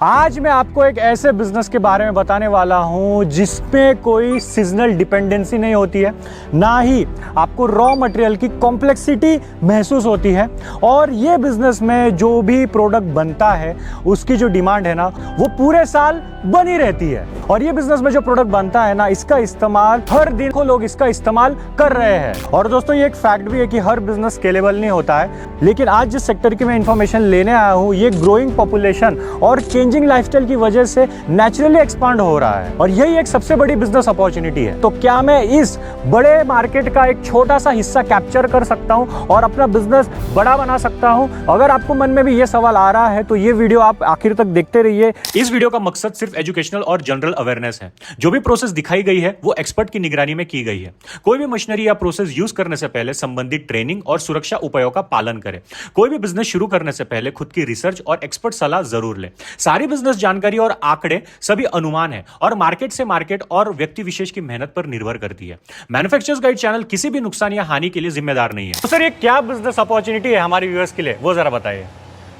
आज मैं आपको एक ऐसे बिजनेस के बारे में बताने वाला हूं जिसमें कोई सीजनल डिपेंडेंसी नहीं होती है, ना ही आपको रॉ मटेरियल की कॉम्प्लेक्सिटी महसूस होती है। और ये बिजनेस में जो भी प्रोडक्ट बनता है उसकी जो डिमांड है ना वो पूरे साल बनी रहती है। और ये बिजनेस में जो प्रोडक्ट बनता है ना इसका इस्तेमाल हर दिन को लोग इसका इस्तेमाल कर रहे हैं। और दोस्तों ये एक फैक्ट भी है कि हर बिजनेस स्केलेबल नहीं होता है, लेकिन आज जिस सेक्टर की मैं इंफॉर्मेशन लेने आया हूँ ये ग्रोइंग पॉपुलेशन और चेंजिंग लाइफस्टाइल की वजह से नेचुरली एक्सपांड हो रहा है और यही एक सबसे बड़ी बिजनेस अपॉर्चुनिटी है। तो क्या मैं इस बड़े मार्केट का एक छोटा सा हिस्सा कैप्चर कर सकता हूं और अपना बिजनेस बड़ा बना सकता हूं? अगर आपको मन में भी ये सवाल आ रहा है तो ये वीडियो आप आखिर तक देखते रहिए। इस वीडियो का मकसद सिर्फ एजुकेशनल और जनरल अवेयरनेस है। जो भी प्रोसेस दिखाई गई है वो एक्सपर्ट की निगरानी में की गई है। कोई भी मशीनरी या प्रोसेस यूज करने से पहले संबंधित ट्रेनिंग और सुरक्षा उपायों का पालन करें। कोई भी बिजनेस शुरू करने से पहले खुद की रिसर्च और एक्सपर्ट सलाह जरूर लें। सारी बिजनेस जानकारी और आंकड़े सभी अनुमान है और मार्केट से मार्केट और व्यक्ति विशेष की मेहनत पर निर्भर करती है। मैन्युफैक्चरर्स गाइड चैनल किसी भी नुकसान या हानि के लिए जिम्मेदार नहीं है। तो सर ये क्या बिजनेस अपॉर्चुनिटी है हमारे व्यूअर्स के लिए, वो जरा बताइए।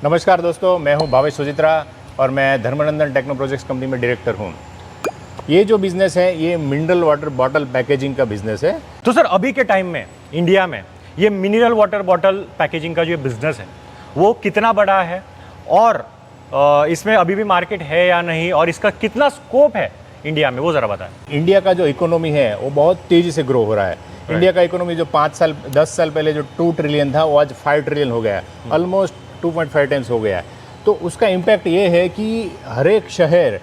नमस्कार दोस्तों, मैं हूं भावेश सुजित्रा और मैं धर्मानंदन टेक्नो प्रोजेक्ट्स कंपनी में डायरेक्टर हूं। ये जो बिजनेस है ये मिनरल वाटर बॉटल पैकेजिंग का बिजनेस है। तो सर अभी के टाइम में इंडिया में ये मिनरल वाटर बॉटल पैकेजिंग का जो बिजनेस है वो कितना बड़ा है और इसमें अभी भी मार्केट है या नहीं, और इसका कितना स्कोप है इंडिया में, वो जरा बताएं। इंडिया का जो इकोनॉमी है वो बहुत तेजी से ग्रो हो रहा है। इंडिया का इकोनॉमी जो 10 साल पहले जो 2 ट्रिलियन था वो आज 5 ट्रिलियन हो गया है, ऑलमोस्ट 2.5 टाइम्स हो गया है। तो उसका इम्पैक्ट ये है कि हर एक शहर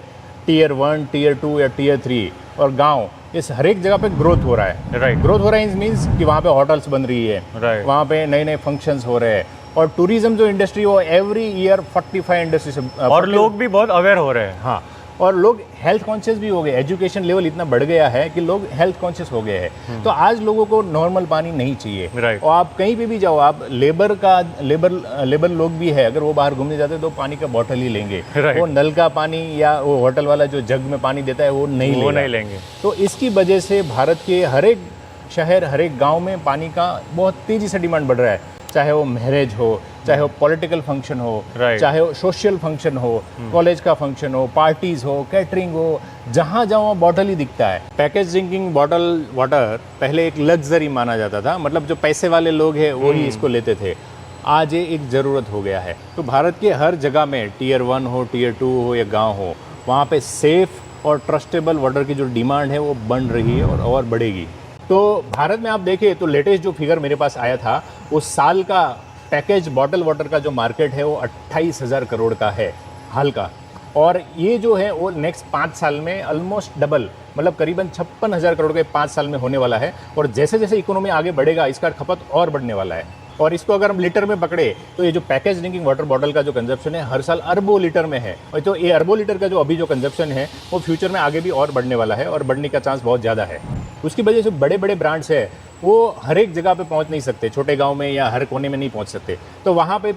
टियर 1, टियर 2 या टियर 3 और गांव, इस हर एक जगह पे ग्रोथ हो रहा है। राइट, ग्रोथ हो रहा है मीन्स कि वहाँ पे होटल्स बन रही है, राइट, वहाँ पे नए नए फंक्शंस हो रहे हैं और टूरिज्म जो इंडस्ट्री वो एवरी ईयर 45 इंडस्ट्री से और लोग भी बहुत अवेयर हो रहे हैं। हाँ, और लोग हेल्थ कॉन्शियस भी हो गए। एजुकेशन लेवल इतना बढ़ गया है कि लोग हेल्थ कॉन्शियस हो गए हैं। तो आज लोगों को नॉर्मल पानी नहीं चाहिए। राइट। और आप कहीं पे भी जाओ, आप लेबर लोग भी है, अगर वो बाहर घूमने जाते हैं तो पानी का बॉटल ही लेंगे। राइट। वो नल का पानी या वो होटल वाला जो जग में पानी देता है वो नहीं लेंगे। तो इसकी वजह से भारत के हर एक शहर हर एक गाँव में पानी का बहुत तेजी से डिमांड बढ़ रहा है। चाहे वो मैरिज हो, चाहे वो पॉलिटिकल फंक्शन हो, चाहे वो सोशल फंक्शन हो, कॉलेज का फंक्शन हो, पार्टीज हो, कैटरिंग हो, जहाँ जाओ बॉटल ही दिखता है। पैकेज ड्रिंकिंग बॉटल वाटर पहले एक लग्जरी माना जाता था, मतलब जो पैसे वाले लोग हैं वो ही इसको लेते थे। आज ये एक ज़रूरत हो गया है। तो भारत के हर जगह में टियर 1 हो, टियर 2 हो या गाँव हो, वहाँ पे सेफ और ट्रस्टेबल वाटर की जो डिमांड है वो बढ़ रही है और बढ़ेगी। तो भारत में आप देखें तो लेटेस्ट जो फिगर मेरे पास आया था, उस साल का पैकेज बॉटल वाटर का जो मार्केट है वो 28,000 करोड़ का है हाल का। और ये जो है वो नेक्स्ट 5 साल में ऑलमोस्ट डबल, मतलब करीबन 56,000 करोड़ के 5 साल में होने वाला है। और जैसे जैसे इकोनॉमी आगे बढ़ेगा इसका खपत और बढ़ने वाला है। और इसको अगर हम लीटर में पकड़े तो ये जो पैकेज ड्रिंकिंग वाटर बॉटल का जो कंजप्शन है हर साल अरबों लीटर में है। और तो ये अरबों लीटर का जो अभी जो कंजप्शन है वो फ्यूचर में आगे भी और बढ़ने वाला है और बढ़ने का चांस बहुत ज़्यादा है। उसकी वजह से बड़े बड़े ब्रांड्स है वो हर एक जगह पे पहुंच नहीं सकते, छोटे गांव में या हर कोने में नहीं पहुंच सकते। तो वहाँ पे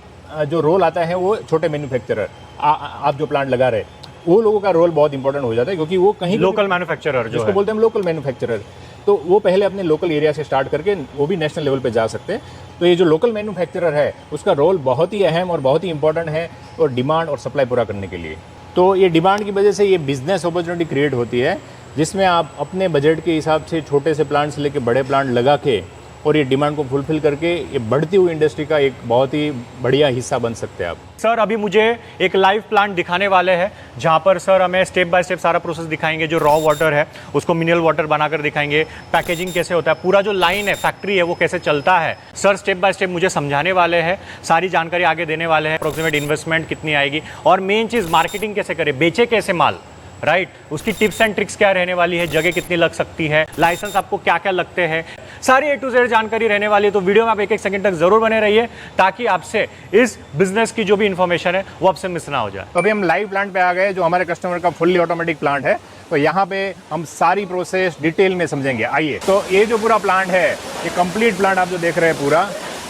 जो रोल आता है वो छोटे मैन्युफैक्चरर, आप जो प्लांट लगा रहे वो लोगों का रोल बहुत इंपॉर्टेंट हो जाता है, क्योंकि वो कहीं लोकल मैन्युफैक्चरर जिसको बोलते हैं लोकल मैन्युफैक्चरर, तो वो पहले अपने लोकल एरिया से स्टार्ट करके वो भी नेशनल लेवल पे जा सकते हैं। तो ये जो लोकल मैन्युफैक्चरर है उसका रोल बहुत ही अहम और बहुत ही इंपॉर्टेंट है और डिमांड और सप्लाई पूरा करने के लिए। तो ये डिमांड की वजह से ये बिजनेस अपॉर्चुनिटी क्रिएट होती है, जिसमें आप अपने बजट के हिसाब से छोटे से प्लांट से लेकर बड़े प्लांट लगा के और ये डिमांड को फुलफिल करके ये बढ़ती हुई इंडस्ट्री का एक बहुत ही बढ़िया हिस्सा बन सकते हैं आप। सर अभी मुझे एक लाइव प्लांट दिखाने वाले हैं जहां पर सर हमें स्टेप बाय स्टेप सारा प्रोसेस दिखाएंगे। जो रॉ वाटर है उसको मिनरल वाटर बनाकर दिखाएंगे, पैकेजिंग कैसे होता है, पूरा जो लाइन है फैक्ट्री है वो कैसे चलता है। सर स्टेप बाय स्टेप मुझे समझाने वाले हैं, सारी जानकारी आगे देने वाले हैं। अप्रोक्सीमेट इन्वेस्टमेंट कितनी आएगी और मेन चीज़ मार्केटिंग कैसे करें, बेचे कैसे माल, राइट, उसकी टिप्स एंड ट्रिक्स क्या रहने वाली है, जगह कितनी लग सकती है, लाइसेंस आपको क्या क्या लगते हैं, सारी A to Z जानकारी रहने वाली है। तो वीडियो में आप 1-1 सेकंड तक जरूर बने रहिए ताकि आपसे इस बिजनेस की जो भी इंफॉर्मेशन है वो आपसे मिस ना हो जाए। तो अभी हम लाइव प्लांट पे आ गए जो हमारे कस्टमर का फुल्ली ऑटोमेटिक प्लांट है। तो यहाँ पे हम सारी प्रोसेस डिटेल में समझेंगे, आइए। तो ये जो पूरा प्लांट है ये कंप्लीट प्लांट आप जो देख रहे हैं पूरा,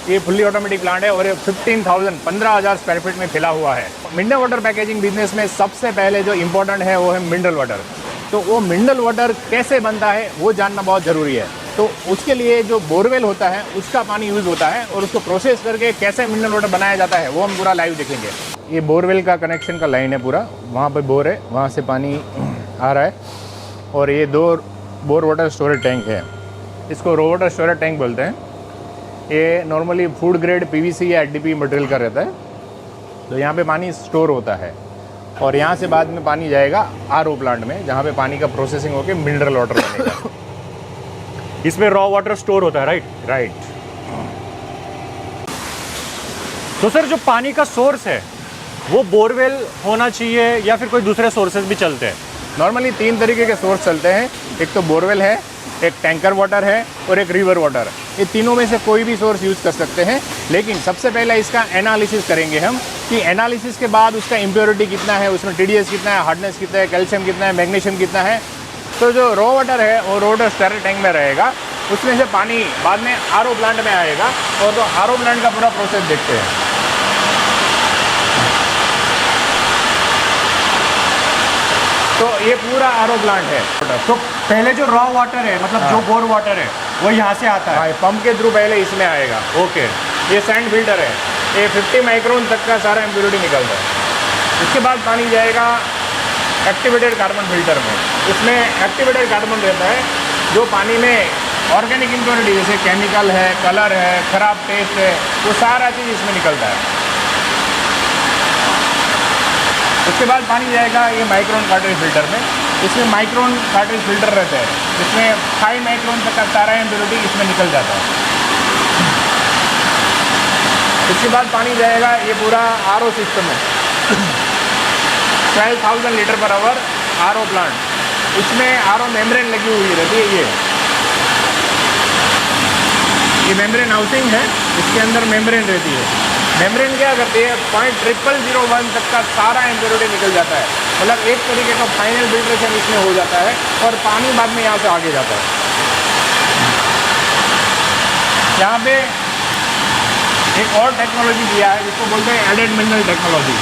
ये फुल्ली ऑटोमेटिक प्लांट है और ये 15,000 स्क्वायर फीट में फैला हुआ है। मिनरल वाटर पैकेजिंग बिजनेस में सबसे पहले जो इम्पोर्टेंट है वो है मिनरल वाटर। तो वो मिनरल वाटर कैसे बनता है वो जानना बहुत ज़रूरी है। तो उसके लिए जो बोरवेल होता है उसका पानी यूज़ होता है और उसको प्रोसेस करके कैसे मिनरल वाटर बनाया जाता है वो हम पूरा लाइव देखेंगे। ये बोरवेल का कनेक्शन का लाइन है पूरा, वहाँ पे बोर है, वहाँ से पानी आ रहा है। और ये 2 बोर वाटर स्टोरेज टैंक है, इसको रो वाटर स्टोरेज टैंक बोलते हैं। ये नॉर्मली फूड ग्रेड पीवीसी या एचडीपी मटेरियल का रहता है। तो यहाँ पे पानी स्टोर होता है और यहाँ से बाद में पानी जाएगा आरओ प्लांट में, जहाँ पे पानी का प्रोसेसिंग होकर मिनरल वाटर बनेगा। इसमें रॉ वाटर स्टोर होता है, राइट? राइट। तो सर जो पानी का सोर्स है वो बोरवेल होना चाहिए या फिर कोई दूसरे सोर्सेज भी चलते हैं? नॉर्मली 3 तरीके के सोर्स चलते हैं, एक तो बोरवेल है, एक टैंकर वाटर है और एक रिवर वाटर। ये तीनों में से कोई भी सोर्स यूज़ कर सकते हैं, लेकिन सबसे पहले इसका एनालिसिस करेंगे हम कि एनालिसिस के बाद उसका इम्प्योरिटी कितना है, उसमें टीडीएस कितना है, हार्डनेस कितना है, कैल्शियम कितना है, मैग्नीशियम कितना है। तो जो रॉ वाटर है वो रो वाटर स्टोरेज टैंक में रहेगा, उसमें से पानी बाद में आरओ प्लांट में आएगा। और तो आरओ प्लांट का पूरा प्रोसेस देखते हैं। तो ये पूरा आरओ प्लांट है। तो पहले जो रॉ वाटर है, मतलब जो बोर वाटर है, वो यहाँ से आता है? हाँ, पंप के थ्रू पहले इसमें आएगा। ओके। ये सैंड फिल्टर है, ये 50 माइक्रोन तक का सारा इम्प्योरिटी निकलता है। उसके बाद पानी जाएगा एक्टिवेटेड कार्बन फिल्टर में। इसमें एक्टिवेटेड कार्बन रहता है जो पानी में ऑर्गेनिक इम्प्योरिटी जैसे केमिकल है, कलर है, खराब टेस्ट है, वो सारा चीज़ इसमें निकलता है। उसके बाद पानी जाएगा ये माइक्रोन कार्ट्रिज फिल्टर में। इसमें माइक्रोन कार्ट्रिज फिल्टर रहते हैं, जिसमें 5 माइक्रोन तक का सारा इम्प्योरिटी इसमें निकल जाता है। इसके बाद पानी जाएगा ये पूरा आरओ सिस्टम है, 12,000 litre per hour RO plant. इसमें आरओ मेम्ब्रेन लगी हुई रहती है। ये मेम्ब्रेन हाउसिंग है, इसके अंदर मेम्ब्रेन रहती है। मेम्ब्रेन क्या करती है, 0.0001 तक का सारा इम्प्योरिटी निकल जाता है। मतलब एक तरीके का फाइनल फिल्ट्रेशन इसमें हो जाता है और पानी बाद में यहाँ से आगे जाता है। यहाँ पे एक और टेक्नोलॉजी दिया है जिसको बोलते हैं एडेड मिनरल टेक्नोलॉजी।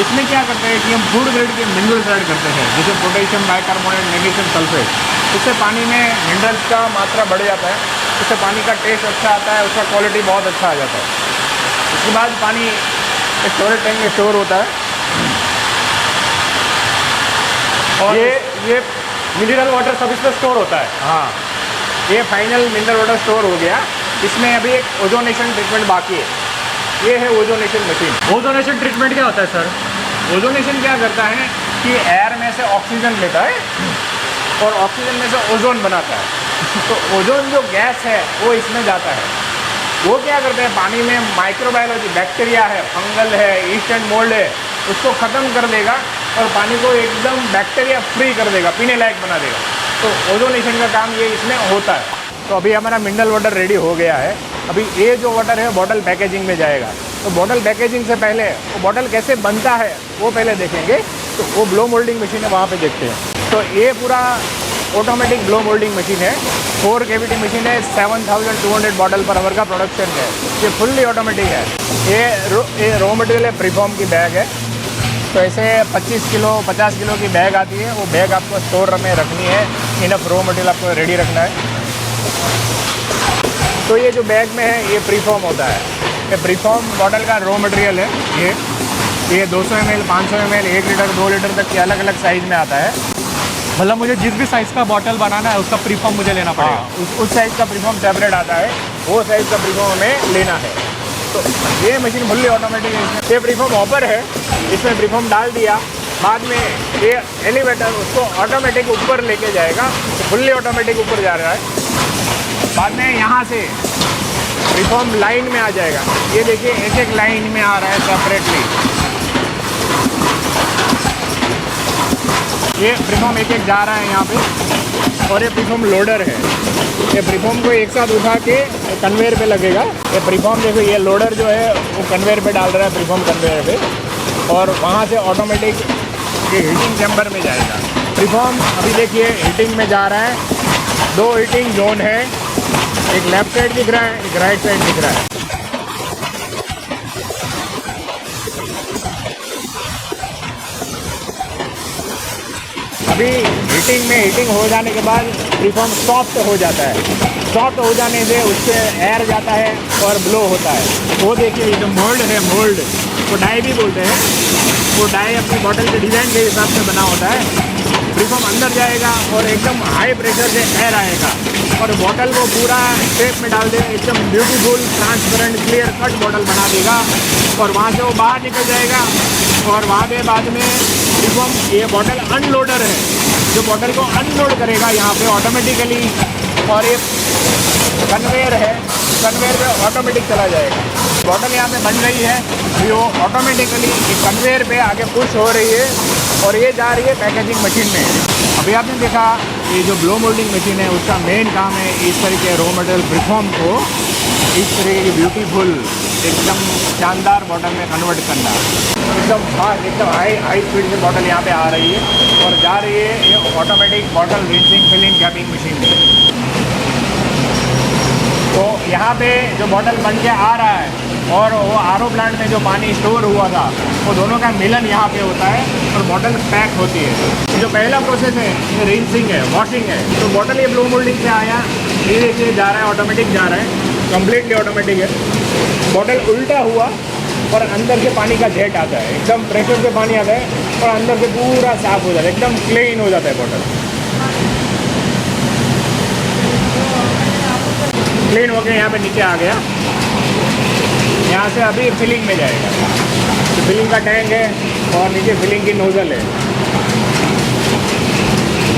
इसमें क्या करते हैं कि हम फूड ग्रेड के मिनरल्स ऐड करते हैं, जैसे पोटेशियम बाइकार्बोनेट, मैग्नीशियम सल्फेट। इससे पानी में मिनरल्स का मात्रा बढ़ जाता है, इससे पानी का टेस्ट अच्छा आता है, उसका क्वालिटी बहुत अच्छा आ जाता है। उसके बाद पानी स्टोरेज टैंक में स्टोर होता है और ये मिनरल वाटर सब इसमें स्टोर होता है? हाँ, ये फाइनल मिनरल वाटर स्टोर हो गया। इसमें अभी एक ओजोनेशन ट्रीटमेंट बाकी है, ये है ओजोनेशन मशीन। ओजोनेशन ट्रीटमेंट क्या होता है सर? ओजोनेशन क्या करता है कि एयर में से ऑक्सीजन लेता है और ऑक्सीजन में से ओजोन बनाता है। तो ओजोन जो गैस है वो इसमें जाता है। वो क्या करते हैं, पानी में माइक्रोबायोलॉजी, बैक्टीरिया है, फंगल है, ईस्ट एंड मोल्ड है, उसको ख़त्म कर देगा और पानी को एकदम बैक्टीरिया फ्री कर देगा, पीने लायक बना देगा। तो ओजोनेशन का काम ये इसमें होता है। तो अभी हमारा मिनरल वाटर रेडी हो गया है। अभी ये जो वाटर है बॉटल पैकेजिंग में जाएगा। तो बॉटल पैकेजिंग से पहले वो बॉटल कैसे बनता है वो पहले देखेंगे। तो वो ब्लो मोल्डिंग मशीन है, वहाँ पे देखते हैं। तो ये पूरा ऑटोमेटिक ब्लो मोल्डिंग मशीन है, 4 केवीटी मशीन है, 7200 बॉटल पर आवर का प्रोडक्शन है। ये फुल्ली ऑटोमेटिक है। ये रॉ मटेरियल है, प्रीफॉर्म की बैग है। तो ऐसे 25 किलो 50 किलो की बैग आती है। वो बैग आपको स्टोर में रखनी है, इनफ रॉ मटेरियल आपको रेडी रखना है। तो ये जो बैग में है ये प्रीफॉर्म होता है। ये प्रीफॉर्म बॉटल का रॉ मटेरियल है। ये 200 ml, 500 ml, 1 लीटर, 2 लीटर तक के अलग अलग साइज़ में आता है। मतलब मुझे जिस भी साइज़ का बॉटल बनाना है उसका प्रीफॉर्म मुझे लेना पड़ेगा? हाँ, उस साइज़ का प्रीफॉर्म सेपरेट आता है, वो साइज़ का प्रीफॉर्म हमें लेना है। तो ये मशीन फुल्ली ऑटोमेटिक है। ये प्रीफॉर्म हॉपर है, इसमें प्रीफॉर्म डाल दिया, बाद में ये एलिवेटर उसको ऑटोमेटिक ऊपर लेके जाएगा। फुल्ली ऑटोमेटिक ऊपर जा रहा है। बाद में यहाँ से प्रीफॉर्म लाइन में आ जाएगा। ये देखिए एक एक लाइन में आ रहा है सेपरेटली। ये प्रीफॉर्म एक एक जा रहा है यहाँ पे। और ये प्रीफॉर्म लोडर है। ये प्रीफॉर्म को एक साथ उठा के कन्वेयर पे लगेगा। ये प्रीफॉर्म देखो, ये लोडर जो है वो कन्वेयर पे डाल रहा है, प्रीफॉर्म कन्वेयर पे, और वहाँ से ऑटोमेटिक ये हीटिंग चैम्बर में जाएगा। प्रीफॉर्म अभी देखिए हीटिंग में जा रहा है। 2 हीटिंग जोन है, एक लेफ्ट साइड दिख रहा है, एक राइट साइड दिख रहा है। अभी हीटिंग हो जाने के बाद प्रीफॉर्म सॉफ्ट हो जाता है। सॉफ्ट हो जाने से उससे एयर जाता है और ब्लो होता है। वो देखिए ये जो मोल्ड है, मोल्ड को डाई भी बोलते हैं। वो डाई अपनी बॉटल के डिज़ाइन के हिसाब से बना होता है। प्रीफॉर्म अंदर जाएगा और एकदम हाई प्रेशर से एयर आएगा और बॉटल को पूरा शेप में डाल दे, एकदम beautiful transparent clear cut bottle बना देगा और वहाँ से वो बाहर निकल जाएगा और वहाँ पे बाद में प्रीफॉर्म ये बॉटल अनलोडर है जो बॉटल को अनलोड करेगा यहाँ पे ऑटोमेटिकली और ये कन्वेयर है, कन्वेयर पे ऑटोमेटिक चला जाएगा। बॉटल यहाँ पे बन रही है, वो ऑटोमेटिकली कन्वेयर पे आगे पुश हो रही है और ये जा रही है पैकेजिंग मशीन में। अभी आपने देखा ये जो ब्लो मोल्डिंग मशीन है उसका मेन काम है इस तरह के रॉ मटेरियल प्रीफॉर्म को इस तरह की ब्यूटीफुल एकदम शानदार बॉटल में कन्वर्ट करना। एकदम फास्ट, एकदम हाई स्पीड से बॉटल यहाँ पे आ रही है और जा रही है ये automatic bottle rinsing filling capping machine में। तो यहाँ पे जो बॉटल बन के आ रहा है और वो आरओ प्लांट में जो पानी स्टोर हुआ था वो दोनों का मिलन यहाँ पे होता है और बॉटल पैक होती है। जो पहला प्रोसेस है ये रिंसिंग है, वॉशिंग है। तो बॉटल ये ब्लो मोल्डिंग से आया, ये देखिए जा रहा है, ऑटोमेटिक जा रहा है, कम्प्लीटली ऑटोमेटिक है। बॉटल उल्टा हुआ और अंदर से पानी का जेट आता है, एकदम प्रेशर से पानी आता है और अंदर से पूरा साफ हो जाता है, एकदम क्लीन हो जाता है बॉटल। क्लीन होके यहाँ पे नीचे आ गया। यहाँ से अभी फिलिंग में जाएगा। तो फिलिंग का टैंक है और नीचे फिलिंग की नोज़ल है।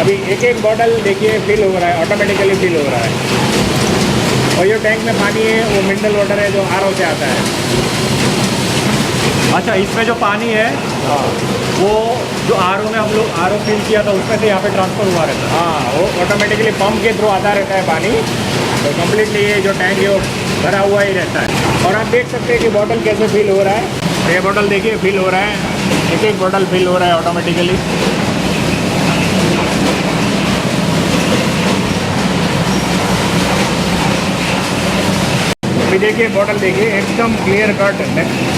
अभी एक एक बॉटल देखिए फिल हो रहा है, ऑटोमेटिकली फिल हो रहा है। और ये टैंक में पानी है वो मिनरल वाटर है जो आरओ से आता है। अच्छा, इसमें जो पानी है वो जो आरओ में हम लोग आरओ फिल किया था उसमें से यहाँ पे ट्रांसफ़र हुआ रहता है। हाँ, वो ऑटोमेटिकली पंप के थ्रू आता रहता है पानी। तो कम्प्लीटली ये जो टैंक है वो भरा हुआ ही रहता है। और आप देख सकते हैं कि बॉटल कैसे फिल हो रहा है। ये बॉटल देखिए फिल हो रहा है, एक एक बॉटल फिल हो रहा है ऑटोमेटिकली। अभी देखिए बॉटल देखिए एकदम clear cut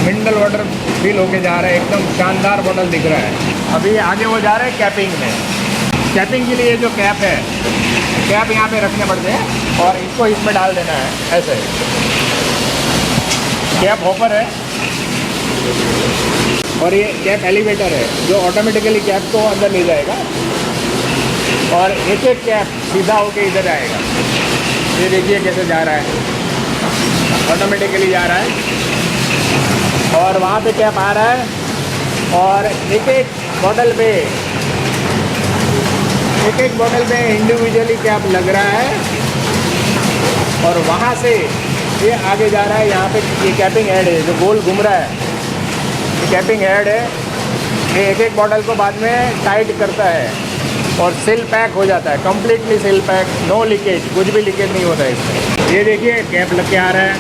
mineral water fill होके जा रहा है, एकदम शानदार बॉटल दिख रहा है। अभी आगे वो जा रहा है कैपिंग में। कैपिंग के लिए जो कैप है, कैप यहाँ पे रखने पड़ते हैं और इसको इसमें डाल देना है ऐसे। कैप हॉपर है और ये कैप एलिवेटर है जो ऑटोमेटिकली कैप को अंदर ले जाएगा और एक एक कैप सीधा होके इधर आएगा। ये देखिए कैसे जा रहा है, ऑटोमेटिकली जा रहा है और वहाँ पे कैप आ रहा है और एक एक बॉटल पे इंडिविजुअली कैप लग रहा है और वहाँ से ये आगे जा रहा है। यहाँ पे ये कैपिंग हेड है जो गोल घूम रहा है, ये कैपिंग हेड है। ये एक एक बॉटल को बाद में टाइट करता है और सील पैक हो जाता है, completely seal pack, no leakage, कुछ भी लीकेज नहीं होता है इसमें। ये देखिए कैप लग के आ रहा है,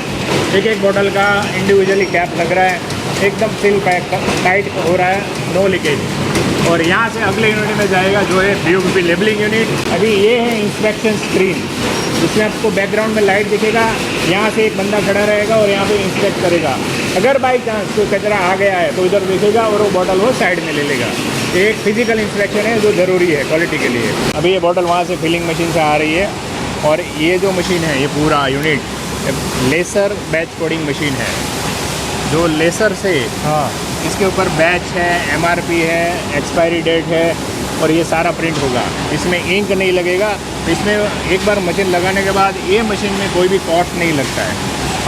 एक एक बॉटल का इंडिविजुअली कैप लग रहा है, एकदम सील पैक टाइट हो रहा है, नो लीकेज। और यहाँ से अगले यूनिट में जाएगा जो है BOPP लेबलिंग यूनिट। अभी ये है इंस्पेक्शन स्क्रीन, जिसमें आपको बैकग्राउंड में लाइट दिखेगा। यहाँ से एक बंदा खड़ा रहेगा और यहाँ पे इंस्पेक्ट करेगा। अगर बाई चांस कोई कचरा आ गया है तो इधर देखेगा और वो बॉटल वो साइड में ले लेगा। ये एक फिजिकल इंस्पेक्शन है जो ज़रूरी है क्वालिटी के लिए। अभी ये बॉटल वहाँ से फिलिंग मशीन से आ रही है और ये जो मशीन है, ये पूरा unit laser batch coding machine है जो लेसर से इसके ऊपर बैच है, MRP है, एक्सपायरी डेट है और ये सारा प्रिंट होगा। इसमें इंक नहीं लगेगा। इसमें एक बार मशीन लगाने के बाद ये मशीन में कोई भी कॉस्ट नहीं लगता है।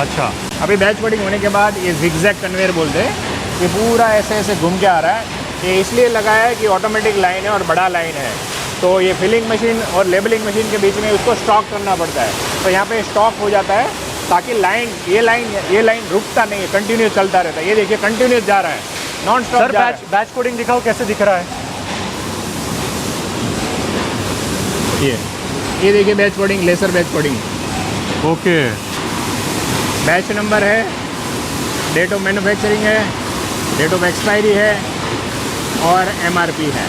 अच्छा, अभी बैच कोडिंग होने के बाद ये जिगजैग कन्वेयर बोलते हैं, ये पूरा ऐसे ऐसे घूम के आ रहा है। ये इसलिए लगा है कि ऑटोमेटिक लाइन है और बड़ा लाइन है, तो ये फिलिंग मशीन और लेबलिंग मशीन के बीच में उसको स्टॉक करना पड़ता है। तो यहाँ पे स्टॉक हो जाता है ताकि ये लाइन रुकता नहीं है, कंटिन्यूस चलता रहता है। ये देखिए कंटिन्यूस जा रहा है, non stop sir batch coding दिखाओ कैसे दिख रहा है। ये देखिए batch coding, laser batch coding. Okay, batch number है, डेट ऑफ मैन्युफैक्चरिंग है, डेट ऑफ एक्सपायरी है और MRP है।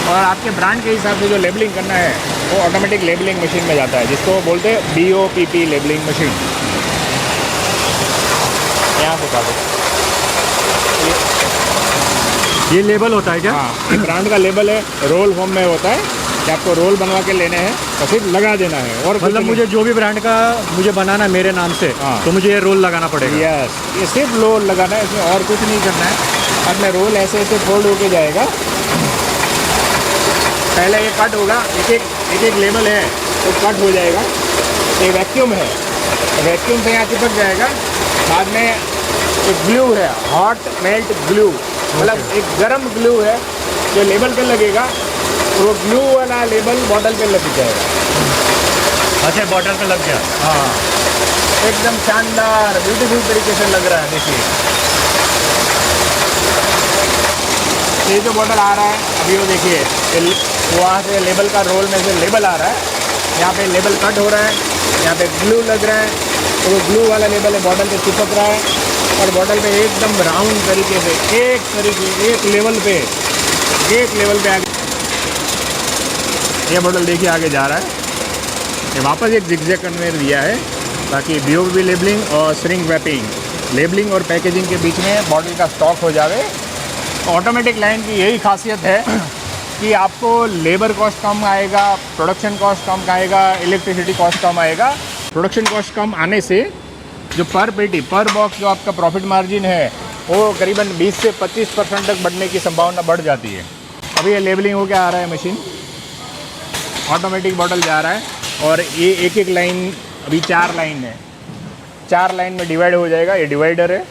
और आपके ब्रांड के हिसाब से जो लेबलिंग करना है वो ऑटोमेटिक लेबलिंग मशीन में जाता है, जिसको बोलते हैं BOPP लेबलिंग मशीन। यहाँ से काटो, ये लेबल होता है क्या? हाँ, ये ब्रांड का लेबल है, रोल फॉर्म में होता है कि आपको रोल बनवा के लेने हैं और सिर्फ लगा देना है। और मतलब मुझे जो भी ब्रांड का मुझे बनाना है मेरे नाम से, हाँ, तो मुझे ये रोल लगाना पड़ेगा। यस, ये सिर्फ रोल लगाना है, इसमें और कुछ नहीं करना है। बाद में रोल ऐसे ऐसे फोल्ड होके जाएगा। पहले ये कट होगा, एक एक लेबल है तो कट हो जाएगा। ये वैक्यूम है, वैक्यूम से यहाँ चिपक जाएगा। बाद में एक ग्लू है, हॉट मेल्ट ग्लू, मतलब एक गर्म ग्लू है जो लेबल पे लगेगा, और वो ग्लू वाला लेबल बॉटल पे लग जाएगा। अच्छा, बॉटल पे लग गया। हाँ, एकदम शानदार ब्यूटीफुल तरीके से लग रहा है। देखिए ये जो बॉटल आ रहा है अभी, वो देखिए वहाँ से लेबल का रोल में से लेबल आ रहा है, यहाँ पे लेबल कट हो रहा है, यहाँ पे ग्लू लग रहा है, तो वो ग्लू वाला लेबल है बॉटल पे चिपक रहा है, और बॉटल पे एकदम राउंड तरीके से एक लेवल पे आगे ये बॉटल देखिए आगे जा रहा है। ये वापस एक जिगजैग कन्वेयर दिया है ताकि BOPP लेबलिंग और श्रिंक रैपिंग, लेबलिंग और पैकेजिंग के बीच में बॉटल का स्टॉक हो जावे। ऑटोमेटिक लाइन की यही खासियत है कि आपको लेबर कॉस्ट कम आएगा, प्रोडक्शन कॉस्ट कम आएगा, इलेक्ट्रिसिटी कॉस्ट कम आएगा। प्रोडक्शन कॉस्ट कम आने से जो पर पेटी पर बॉक्स जो आपका प्रॉफिट मार्जिन है वो करीबन 20 से 25% तक बढ़ने की संभावना बढ़ जाती है। अभी ये लेबलिंग हो क्या आ रहा है, मशीन ऑटोमेटिक बॉटल जा रहा है, और ये एक एक लाइन अभी 4 लाइन है, 4 लाइन में डिवाइड हो जाएगा। ये डिवाइडर है।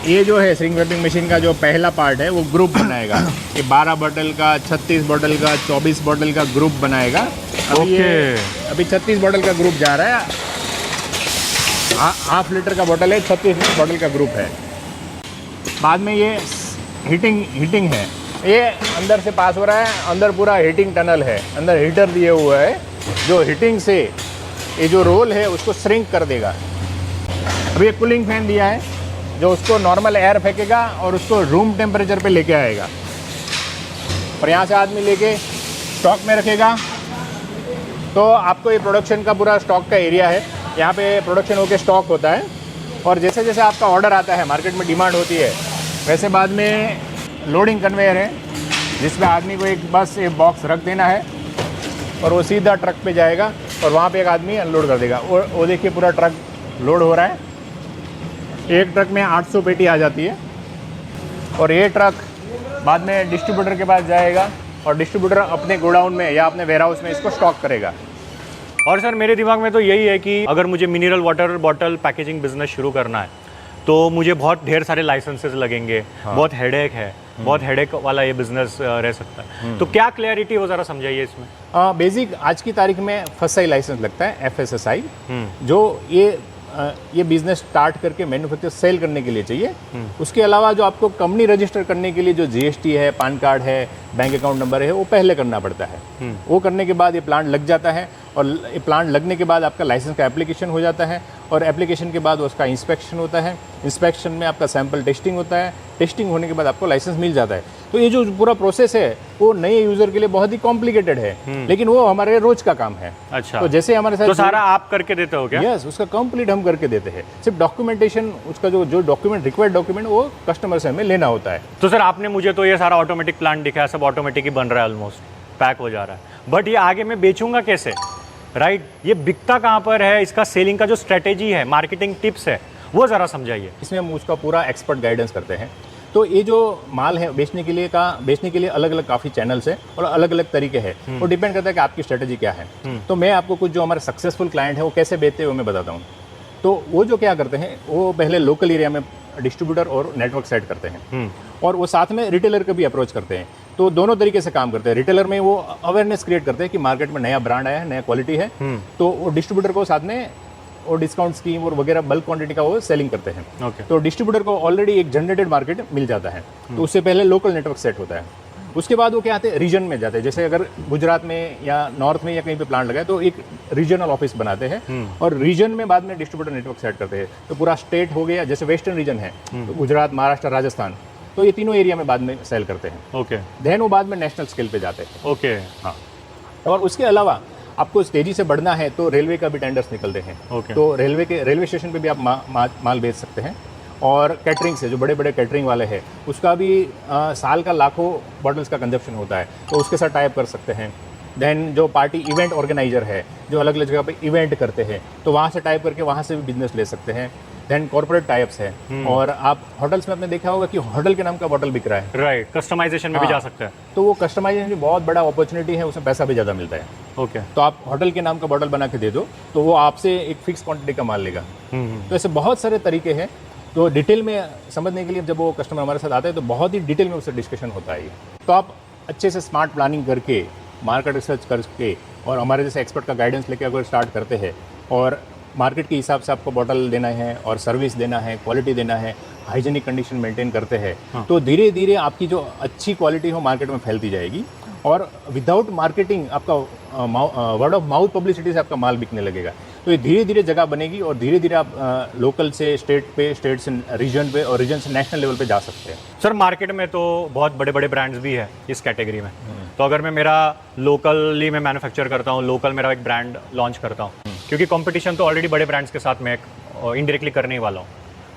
ये जो है श्रिंक रैपिंग मशीन का जो पहला पार्ट है वो ग्रुप बनाएगा। ये 12 बॉटल का, 36 बॉटल का, 24 बॉटल का ग्रुप बनाएगा। अभी 36 बॉटल का ग्रुप जा रहा है। हाफ लीटर का बॉटल है, 36 बॉटल का ग्रुप है। बाद में ये हीटिंग है, ये अंदर से पास हो रहा है। अंदर पूरा हीटिंग टनल है, अंदर हीटर दिए हुआ है जो हीटिंग से ये जो रोल है उसको श्रिंक कर देगा। अभी एक कूलिंग फैन दिया है जो उसको नॉर्मल एयर फेंकेगा और उसको रूम टेम्परेचर पे लेके आएगा, और यहाँ से आदमी लेके स्टॉक में रखेगा। तो आपको ये प्रोडक्शन का पूरा स्टॉक का एरिया है, यहाँ पे प्रोडक्शन होके स्टॉक होता है, और जैसे जैसे आपका ऑर्डर आता है, मार्केट में डिमांड होती है, वैसे बाद में लोडिंग कन्वेयर है जिसमें आदमी को एक बॉक्स रख देना है और वो सीधा ट्रक पे जाएगा, और वहाँ पे एक आदमी अनलोड कर देगा। और वो देखिए पूरा ट्रक लोड हो रहा है। एक ट्रक में 800 पेटी आ जाती है, और ये ट्रक बाद में डिस्ट्रीब्यूटर के पास जाएगा, और डिस्ट्रीब्यूटर अपने गोडाउन में या अपने वेयरहाउस में इसको स्टॉक करेगा। और सर मेरे दिमाग में तो यही है कि अगर मुझे mineral water bottle packaging business शुरू करना है तो मुझे बहुत ढेर सारे लाइसेंसेस लगेंगे। हाँ। बहुत हेडेक है, बहुत हेडेक वाला ये बिजनेस रह सकता है। तो क्या क्लैरिटी हो, जरा समझाइए इसमें। बेसिक आज की तारीख में FSSAI लाइसेंस लगता है, FSSAI, जो ये बिजनेस स्टार्ट करके मैन्युफैक्चर सेल करने के लिए चाहिए। उसके अलावा जो आपको कंपनी रजिस्टर करने के लिए जो GST है, पान कार्ड है, बैंक अकाउंट नंबर है, वो पहले करना पड़ता है। वो करने के बाद ये प्लांट लग जाता है, और ये प्लांट लगने के बाद आपका लाइसेंस का एप्लीकेशन हो जाता है, और एप्लीकेशन के बाद उसका इंस्पेक्शन होता है। इंस्पेक्शन में आपका सैंपल टेस्टिंग होता है, टेस्टिंग होने के बाद आपको लाइसेंस मिल जाता है। तो ये जो पूरा प्रोसेस है वो नए यूजर के लिए बहुत ही कॉम्प्लिकेटेड है, लेकिन वो हमारे रोज का काम है। अच्छा, तो जैसे हमारे साथ तो सारा आप करके देते हो क्या? यस, उसका कंप्लीट हम करके देते हैं। सिर्फ डॉक्यूमेंटेशन, उसका जो डॉक्यूमेंट रिक्वायर्ड डॉक्यूमेंट वो कस्टमर से हमें लेना होता है। तो सर आपने मुझे तो ये सारा ऑटोमेटिक प्लांट दिखाया, सब ऑटोमेटिक ही बन रहा है, ऑलमोस्ट पैक हो जा रहा है, बट ये आगे मैं बेचूंगा कैसे? राइट, ये बिकता कहाँ पर है? इसका सेलिंग का जो स्ट्रेटेजी है, मार्केटिंग टिप्स है, वो जरा समझाइए। इसमें हम उसका पूरा एक्सपर्ट गाइडेंस करते हैं। तो ये जो माल है बेचने के लिए अलग अलग काफ़ी चैनल्स हैं और अलग अलग तरीके हैं। वो डिपेंड करता है कि आपकी स्ट्रेटेजी क्या है। तो मैं आपको कुछ जो हमारे सक्सेसफुल क्लाइंट है वो कैसे बेचते हैं वो मैं बताता हूँ। तो वो जो क्या करते हैं, वो पहले लोकल एरिया में डिस्ट्रीब्यूटर और नेटवर्क सेट करते हैं, और वो साथ में रिटेलर को भी अप्रोच करते हैं। तो दोनों तरीके से काम करते हैं। रिटेलर में वो अवेयरनेस क्रिएट करते हैं कि मार्केट में नया ब्रांड आया है, नया क्वालिटी है, तो वो डिस्ट्रीब्यूटर को साथ में और डिस्काउंट स्कीम और वगैरह बल्क क्वांटिटी का वो सेलिंग करते हैं। Okay. तो डिस्ट्रीब्यूटर को ऑलरेडी एक जनरेटेड मार्केट मिल जाता है, तो उससे पहले लोकल नेटवर्क सेट होता है। उसके बाद वो क्या आते हैं, रीजन में जाते हैं। जैसे अगर गुजरात में या नॉर्थ में या कहीं पे प्लांट लगा है तो एक रीजनल ऑफिस बनाते हैं, और रीजन में बाद में डिस्ट्रीब्यूटर नेटवर्क सेट करते हैं। तो पूरा स्टेट हो गया, जैसे वेस्टर्न रीजन है तो गुजरात, महाराष्ट्र, राजस्थान, तो ये तीनों एरिया में बाद में सेल करते हैं। ओके, देन वो बाद में नेशनल स्केल पे जाते हैं। ओके, हाँ। और उसके अलावा आपको तेजी से बढ़ना है तो रेलवे का भी टेंडर्स निकलते हैं। Okay. तो रेलवे स्टेशन पे भी आप माल बेच सकते हैं। और कैटरिंग से, जो बड़े बड़े कैटरिंग वाले हैं, उसका भी साल का लाखों बॉटल्स का कंजप्शन होता है, तो उसके साथ टाइप कर सकते हैं। देन जो पार्टी इवेंट ऑर्गेनाइजर है, जो अलग अलग जगह पे इवेंट करते हैं, तो वहाँ से टाइप करके वहाँ से भी बिजनेस ले सकते हैं। देन कॉर्पोरेट टाइप्स है, और आप होटल्स में आपने देखा होगा कि होटल के नाम का बॉटल बिक रहा है। राइट, कस्टमाइजेशन में भी जा सकता है। तो वो कस्टमाइजेशन की बहुत बड़ा अपॉर्चुनिटी है, उसमें पैसा भी ज़्यादा मिलता है। ओके। तो आप होटल के नाम का बॉटल बना के दे दो तो वो आपसे एक फिक्स क्वांटिटी का माल लेगा। तो ऐसे बहुत सारे तरीके हैं। तो डिटेल में समझने के लिए जब वो कस्टमर हमारे साथ आता है तो बहुत ही डिटेल में उससे डिस्कशन होता है। तो आप अच्छे से स्मार्ट प्लानिंग करके, मार्केट रिसर्च करके और हमारे जैसे एक्सपर्ट का गाइडेंस लेके अगर स्टार्ट करते हैं और मार्केट के हिसाब से आपको बॉटल देना है और सर्विस देना है, क्वालिटी देना है, हाइजीनिक कंडीशन मेंटेन करते हैं, तो धीरे धीरे आपकी जो अच्छी क्वालिटी हो मार्केट में फैलती जाएगी और विदाउट मार्केटिंग आपका वर्ड ऑफ माउथ पब्लिसिटी से आपका माल बिकने लगेगा। तो ये धीरे धीरे जगह बनेगी और धीरे धीरे आप लोकल से स्टेट पे, स्टेट से रीजन पे और रीजन से नेशनल लेवल पे जा सकते हैं। सर, मार्केट में तो बहुत बड़े बड़े ब्रांड्स भी है इस कैटेगरी में। तो अगर मैं मेरा लोकली में मैन्युफैक्चर करता हूँ, लोकल मेरा एक ब्रांड लॉन्च करता हूँ, क्योंकि कंपटीशन तो ऑलरेडी बड़े ब्रांड्स के साथ मैं इनडायरेक्टली करने ही वाला हूँ,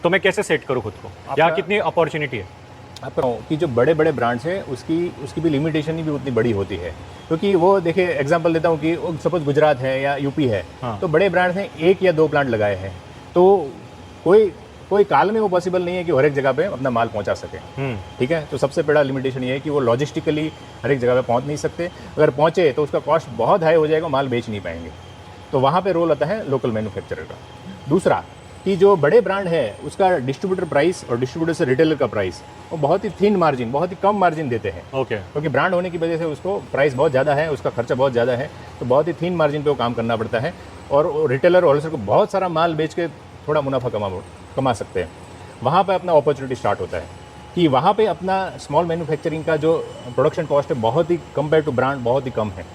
तो मैं कैसे सेट करूँ खुद को? या कितनी अपॉर्चुनिटी है आपका कि जो बड़े बड़े ब्रांड्स हैं उसकी भी लिमिटेशन भी उतनी बड़ी होती है? क्योंकि वो देखिए, एग्जांपल देता हूँ कि सपोज गुजरात है या यूपी है, तो बड़े ब्रांड्स ने 1 या 2 प्लांट लगाए हैं, तो कोई काल में वो पॉसिबल नहीं है कि हर एक जगह पे अपना माल पहुंचा सके। ठीक है, तो सबसे बड़ा लिमिटेशन ये है कि वो लॉजिस्टिकली हर एक जगह पे पहुंच नहीं सकते। अगर पहुंचे तो उसका कॉस्ट बहुत हाई हो जाएगा, माल बेच नहीं पाएंगे। तो वहाँ पे रोल आता है लोकल मैन्युफैक्चरर का। दूसरा कि जो बड़े ब्रांड है उसका डिस्ट्रीब्यूटर प्राइस और डिस्ट्रीब्यूटर से रिटेलर का प्राइस वो बहुत ही थिन मार्जिन, बहुत ही कम मार्जिन देते हैं। ओके। क्योंकि ब्रांड होने की वजह से उसको प्राइस बहुत ज़्यादा है, उसका खर्चा बहुत ज़्यादा है, तो बहुत ही थिन मार्जिन पे वो काम करना पड़ता है और रिटेलर और होलसेलर को बहुत सारा माल बेच के थोड़ा मुनाफा कमा सकते हैं। वहाँ पर अपना अपॉर्चुनिटी स्टार्ट होता है कि वहाँ पे अपना स्मॉल मैन्युफैक्चरिंग का जो प्रोडक्शन कॉस्ट है बहुत ही कंपेयर टू ब्रांड बहुत ही कम है।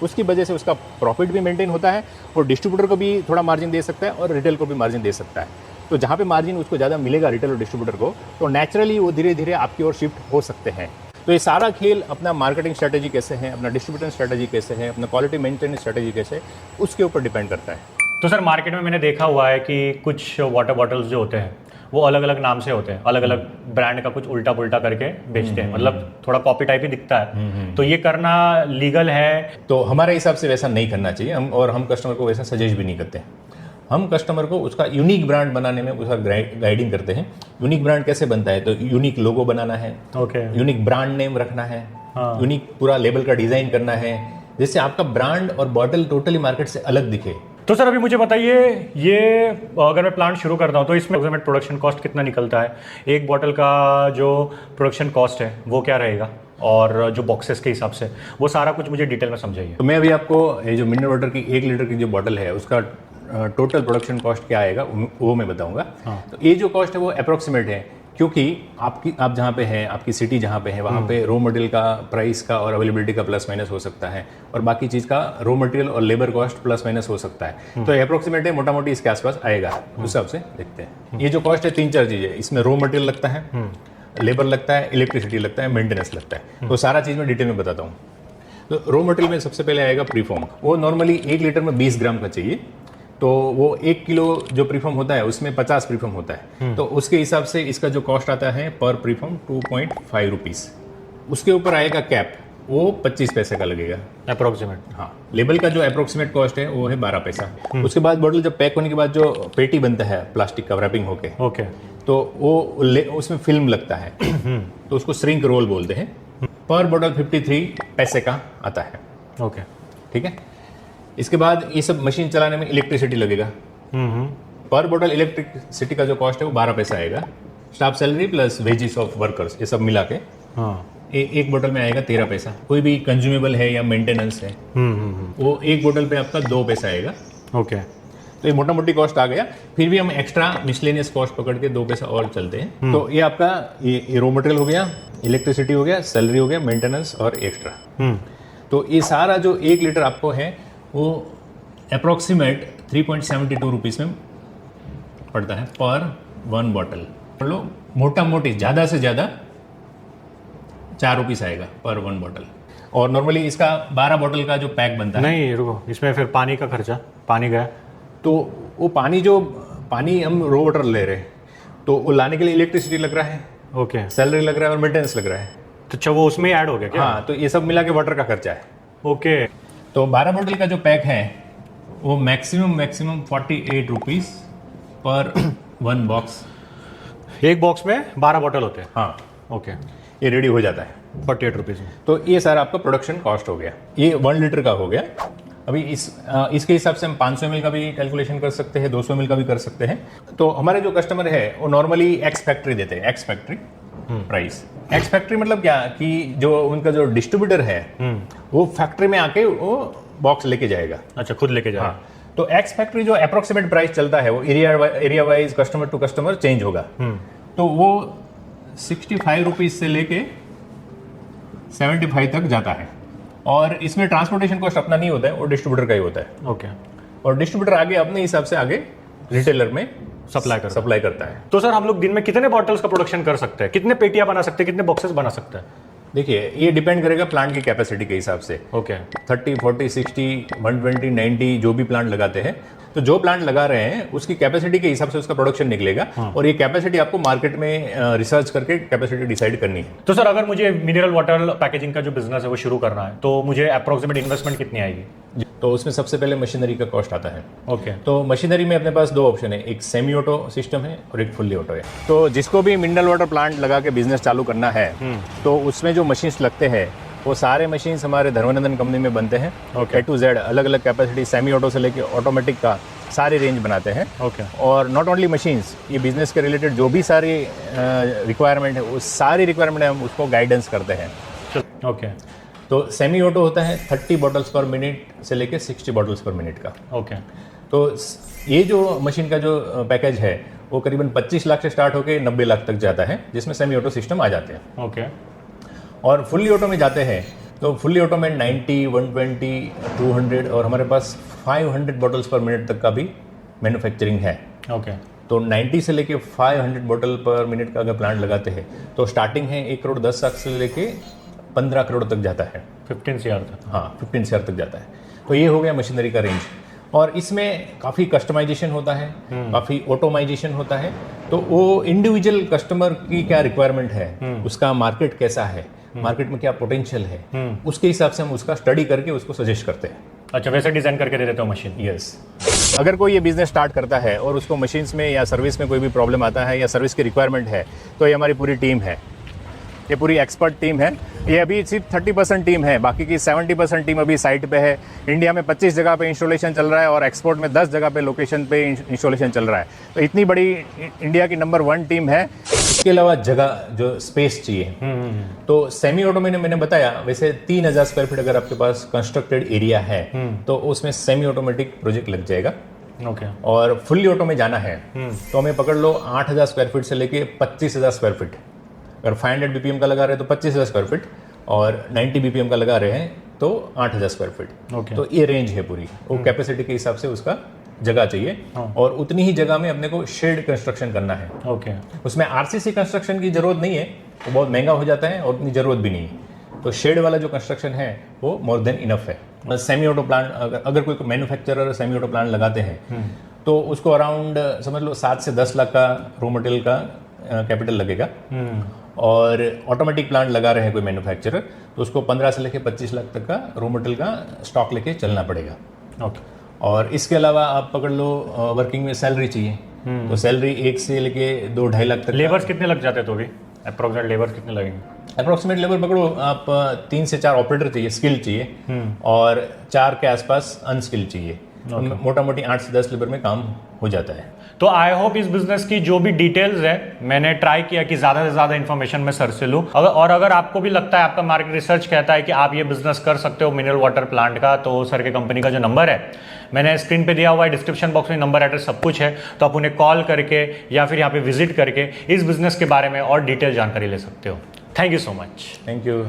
उसकी वजह से उसका प्रॉफिट भी मेंटेन होता है और डिस्ट्रीब्यूटर को भी थोड़ा मार्जिन दे सकता है और रिटेल को भी मार्जिन दे सकता है। तो जहाँ पे मार्जिन उसको ज़्यादा मिलेगा रिटेल और डिस्ट्रीब्यूटर को, तो नेचुरली वो धीरे धीरे आपकी ओर शिफ्ट हो सकते हैं। तो ये सारा खेल अपना मार्केटिंग स्ट्रेटेजी कैसे है, अपना डिस्ट्रीब्यूटर स्ट्रेटेजी कैसे है, अपना क्वालिटी मेंटेनेंस स्ट्रेटेजी कैसे है, उसके ऊपर डिपेंड करता है। तो सर, मार्केट में मैंने देखा हुआ है कि कुछ वाटर बॉटल्स जो होते हैं वो अलग अलग नाम से होते हैं, अलग अलग ब्रांड का कुछ उल्टा पुल्टा करके बेचते हैं, मतलब थोड़ा कॉपी टाइप ही दिखता है। तो ये करना लीगल है? तो हमारे हिसाब से वैसा नहीं करना चाहिए, हम कस्टमर को वैसा सजेस्ट भी नहीं करते। हम कस्टमर को उसका यूनिक ब्रांड बनाने में उसका गाइडिंग करते हैं। यूनिक ब्रांड कैसे बनता है? तो यूनिक लोगो बनाना है, यूनिक ब्रांड नेम रखना है, यूनिक पूरा लेबल का डिजाइन करना है, जिससे आपका ब्रांड और बॉटल टोटली मार्केट से अलग दिखे। तो सर, अभी मुझे बताइए, ये अगर मैं प्लांट शुरू करता हूँ तो इसमें अप्रोक्सीमेट प्रोडक्शन कॉस्ट कितना निकलता है? एक बॉटल का जो प्रोडक्शन कॉस्ट है वो क्या रहेगा, और जो बॉक्सेस के हिसाब से, वो सारा कुछ मुझे डिटेल में समझाइए। तो मैं अभी आपको ये जो मिनरल वाटर की 1 लीटर की जो बॉटल है उसका टोटल प्रोडक्शन कॉस्ट क्या आएगा वो मैं बताऊंगा। तो ये जो कॉस्ट है वो अप्रोक्सीमेट है, क्योंकि आप जहाँ पे हैं, आपकी सिटी जहाँ पे है, वहाँ पे रॉ मटेरियल का प्राइस का और अवेलेबिलिटी का प्लस माइनस हो सकता है, और बाकी चीज़ का रॉ मटेरियल और लेबर कॉस्ट प्लस माइनस हो सकता है। तो अप्रोक्सीमेट है, मोटा मोटी इसके आसपास आएगा। उस हिसाब से देखते हैं। ये जो कॉस्ट है 3-4 चीज़ें, इसमें रॉ मटेरियल लगता है, लेबर लगता है, इलेक्ट्रिसिटी लगता है, मेंटेनेंस लगता है। तो सारा चीज़ मैं डिटेल में बताता हूँ। तो रॉ मटेरियल में सबसे पहले आएगा प्रीफॉर्म। वो नॉर्मली 1 लीटर में 20 ग्राम का चाहिए। तो वो 1 किलो जो प्रीफॉर्म होता है उसमें 50 प्रीफॉर्म होता है। तो उसके हिसाब से इसका जो कॉस्ट आता है पर प्रीफॉर्म 2.5 रुपीज़। उसके ऊपर आएगा कैप, वो 25 पैसे का लगेगा अप्रोक्सीमेट। हाँ, लेबल का जो अप्रोक्सीमेट कॉस्ट है वो है 12 पैसा। उसके बाद बॉटल जब पैक होने के बाद जो पेटी बनता है प्लास्टिक का रैपिंग होके, तो वो उसमें फिल्म लगता है, तो उसको श्रिंक रोल बोलते हैं। पर बॉटल 53 पैसे का आता है। ठीक है। इसके बाद ये सब मशीन चलाने में इलेक्ट्रिसिटी लगेगा। पर बॉटल इलेक्ट्रिसिटी का जो कॉस्ट है वो 12 पैसा आएगा। Staff salary plus wages of workers ये सब मिला के एक बोतल में आएगा 13 पैसा। कोई भी कंज्यूमेबल है या मेंटेनेंस है वो एक बोतल पे आपका 2 पैसा आएगा। तो ये मोटा मोटी कॉस्ट आ गया। फिर भी हम एक्स्ट्रा मिसलेनियस कॉस्ट पकड़ के 2 पैसा और चलते हैं। तो ये आपका ये रॉ मटेरियल हो गया, इलेक्ट्रिसिटी हो गया, सैलरी हो गया, मेंटेनेंस और एक्स्ट्रा। तो ये सारा जो 1 लीटर आपको है वो अप्रोक्सीमेट 3.72 रुपीज़ में पड़ता है पर 1 बॉटल। लो मोटा मोटी ज़्यादा से ज़्यादा 4 रुपीज़ आएगा पर 1 बॉटल। और नॉर्मली इसका 12 बॉटल का जो पैक बनता है। नहीं रुको, इसमें फिर पानी का खर्चा, पानी गया तो वो पानी हम रॉ वाटर ले रहे हैं, तो वो लाने के लिए इलेक्ट्रिसिटी लग रहा है, सैलरी लग रहा है और मेंटेनेंस लग रहा है। तो अच्छा, वो उसमें ऐड हो गया क्या? हाँ, तो ये सब मिला के वाटर का खर्चा है। तो 12 बॉटल का जो पैक है वो मैक्सिमम 48 रुपीज़ पर 1 बॉक्स, एक बॉक्स में 12 बॉटल होते हैं। हाँ, ओके, ये रेडी हो जाता है 48 रुपीज़ में। तो ये सारा आपका प्रोडक्शन कॉस्ट हो गया। ये 1 लीटर का हो गया। अभी इसके हिसाब से हम 500 ml का भी कैलकुलेशन कर सकते हैं, 200 ml का भी कर सकते हैं। तो हमारे जो कस्टमर है वो नॉर्मली एक्स फैक्ट्री देते हैं, ex factory price. Ex factory मतलब क्या कि जो उनका जो डिस्ट्रीब्यूटर है वो फैक्ट्री में आके वो बॉक्स लेके जाएगा। अच्छा, खुद लेके जाओ। हाँ, तो एक्स फैक्ट्री जो अप्रोक्सीमेट प्राइस चलता है वो area wise customer to customer change होगा। तो वो 65 रुपीज से लेके 75 तक जाता है। और इसमें ट्रांसपोर्टेशन कॉस्ट अपना नहीं होता है, वो डिस्ट्रीब्यूटर का ही होता है। ओके, और डिस्ट्रीब्यूटर आगे अपने हिसाब से आगे रिटेलर में सप्लाई करता है। तो सर हम लोग दिन में कितने बॉटल्स का प्रोडक्शन कर सकते हैं, कितने पेटियां बना सकते हैं, कितने बॉक्सेस बना सकते हैं? देखिए, ये डिपेंड करेगा प्लांट की कैपेसिटी के हिसाब से। ओके, 30, 40, 60, 120, 90 जो भी प्लांट लगाते हैं, तो जो प्लांट लगा रहे हैं उसकी कैपेसिटी के हिसाब से उसका प्रोडक्शन निकलेगा। और ये कैपेसिटी आपको मार्केट में रिसर्च करके कैपेसिटी डिसाइड करनी है। तो सर अगर मुझे मिनरल वाटर पैकेजिंग का जो बिजनेस है वो शुरू करना है तो मुझे अप्रोक्सीमेट इन्वेस्टमेंट कितनी आएगी? तो उसमें सबसे पहले मशीनरी का कॉस्ट आता है। ओके, तो मशीनरी में अपने पास 2 ऑप्शन है, एक सेमी ऑटो सिस्टम है और एक फुल्ली ऑटो है। तो जिसको भी मिनरल वाटर प्लांट लगा के बिजनेस चालू करना है तो उसमें जो मशीन्स लगते हैं वो सारे मशीन्स हमारे धर्मानंदन कंपनी में बनते हैं। Okay. A to Z अलग अलग कैपेसिटी, सेमी ऑटो से लेके ऑटोमेटिक का सारी रेंज बनाते हैं। ओके, और नॉट ओनली मशीन्स, ये बिजनेस के रिलेटेड जो भी सारी रिक्वायरमेंट है उस सारी रिक्वायरमेंट हम उसको गाइडेंस करते हैं। ओके, तो सेमी ऑटो होता है 30 बॉटल्स पर मिनट से लेके 60 बॉटल्स पर मिनट का। ओके, तो ये जो मशीन का जो पैकेज है वो करीबन 25 लाख से स्टार्ट होकर 90 लाख तक जाता है, जिसमें सेमी ऑटो सिस्टम आ जाते हैं। ओके, और फुल्ली ऑटो में जाते हैं तो फुल्ली ऑटो में 90, 120, 200 और हमारे पास 500 बॉटल्स पर मिनट तक का भी मैन्युफैक्चरिंग है। ओके, तो 90 से लेके 500 बॉटल पर मिनट का अगर प्लांट लगाते हैं तो स्टार्टिंग है 1 करोड़ 10 लाख से लेके 15 करोड़ तक जाता है। 15 CR तक। हाँ, 15 CR तक जाता है। तो ये हो गया मशीनरी का रेंज। और इसमें काफ़ी कस्टमाइजेशन होता है, काफ़ी ऑटोमाइजेशन होता है। तो वो इंडिविजुअल कस्टमर की क्या रिक्वायरमेंट है, उसका मार्केट कैसा है, मार्केट में क्या पोटेंशियल है, उसके हिसाब से हम उसका स्टडी करके उसको सजेस्ट करते हैं। अच्छा, वैसे डिजाइन करके दे देते हो मशीन? यस। अगर कोई ये बिजनेस स्टार्ट करता है और उसको मशीन्स में या सर्विस में कोई भी प्रॉब्लम आता है या सर्विस की रिक्वायरमेंट है तो ये हमारी पूरी टीम है, ये पूरी एक्सपर्ट टीम है। ये अभी सिर्फ 30% टीम है, बाकी की 70% टीम अभी साइट पे है। इंडिया में 25 जगह पे इंस्टॉलेशन चल रहा है और एक्सपोर्ट में 10 जगह पे लोकेशन पे इंस्टॉलेशन चल रहा है। तो इतनी बड़ी इंडिया की नंबर 1 टीम है। इसके अलावा जगह जो स्पेस चाहिए, तो सेमी ऑटो में मैंने बताया, वैसे 3000 स्क्वायर फीट अगर आपके पास कंस्ट्रक्टेड एरिया है तो उसमें सेमी ऑटोमेटिक प्रोजेक्ट लग जाएगा। ओके, और फुल्ली ऑटो में जाना है तो हमें पकड़ लो 8000 स्क्वायर फीट से लेके 25000 स्क्वायर फीट। अगर 500 BPM का लगा रहे हैं तो 25000 स्क्वायर फीट, और 90 BPM का लगा रहे हैं तो 8000 स्क्वायर फीट। ओके, तो ये रेंज है पूरी। वो कैपेसिटी के हिसाब से उसका जगह चाहिए। और उतनी ही जगह में अपने को शेड कंस्ट्रक्शन करना है। ओके, उसमें RCC कंस्ट्रक्शन की जरूरत नहीं है, वो बहुत महंगा हो जाता है और उतनी जरूरत भी नहीं है। तो शेड वाला जो कंस्ट्रक्शन है वो मोर देन इनफ है। सेमी ऑटो प्लांट अगर कोई मैन्युफैक्चरर सेमी ऑटो प्लांट लगाते हैं तो उसको अराउंड समझ लो 7 से 10 लाख का रॉ मटेरियल का कैपिटल लगेगा। और ऑटोमेटिक प्लांट लगा रहे हैं कोई मैन्युफैक्चरर तो उसको 15 से लेके 25 लाख तक का रॉ मटेरियल का स्टॉक लेके चलना पड़ेगा। ओके, और इसके अलावा आप पकड़ लो वर्किंग में सैलरी चाहिए, तो सैलरी 1 से लेके 2-2.5 लाख तक। लेबर्स कितने लग जाते हैं तो भी अप्रोक्सीमेट लेबर्स कितने लगेंगे? अप्रोक्सीमेट लेबर पकड़ो आप 3 से 4 ऑपरेटर चाहिए, स्किल चाहिए, और 4 के आसपास अनस्किल चाहिए। मोटा मोटी 8 से 10 लेबर में काम हो जाता है। तो आई होप इस बिजनेस की जो भी डिटेल्स है मैंने ट्राई किया कि ज्यादा से ज्यादा इन्फॉर्मेशन मैं सर से लूं। अगर आपको भी लगता है, आपका मार्केट रिसर्च कहता है कि आप ये बिजनेस कर सकते हो मिनरल वाटर प्लांट का, तो सर के कंपनी का जो नंबर है मैंने स्क्रीन पे दिया हुआ है, डिस्क्रिप्शन बॉक्स में नंबर एड्रेस सब कुछ है, तो आप उन्हें कॉल करके या फिर यहाँ पे विजिट करके इस बिजनेस के बारे में और डिटेल जानकारी ले सकते हो। Thank you so much. Thank you.